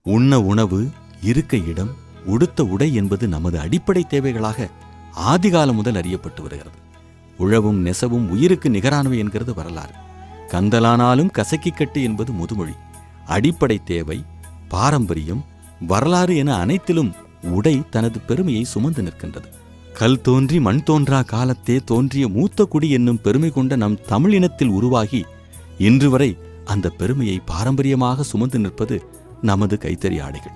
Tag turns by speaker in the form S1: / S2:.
S1: உண்ண உணவு, இருக்க இடம், உடுத்த உடை என்பது நமது அடிப்படை தேவைகளாக ஆதிகாலம் முதல் அறியப்பட்டு வருகிறது. உழவும் நெசவும் உயிருக்கு நிகரானவை என்கிறது வரலாறு. கந்தலானாலும் கசக்கிக்கட்டு என்பது முதுமொழி. அடிப்படை தேவை, பாரம்பரியம், வரலாறு என அனைத்திலும் உடை தனது பெருமையை சுமந்து நிற்கின்றது. கல் தோன்றி மண் தோன்றா காலத்தே தோன்றிய மூத்த குடி என்னும் பெருமை கொண்ட நம் தமிழ் இனத்தில் உருவாகி இன்று வரை அந்த பெருமையை பாரம்பரியமாக சுமந்து நிற்பது நமது கைத்தறி ஆடைகள்.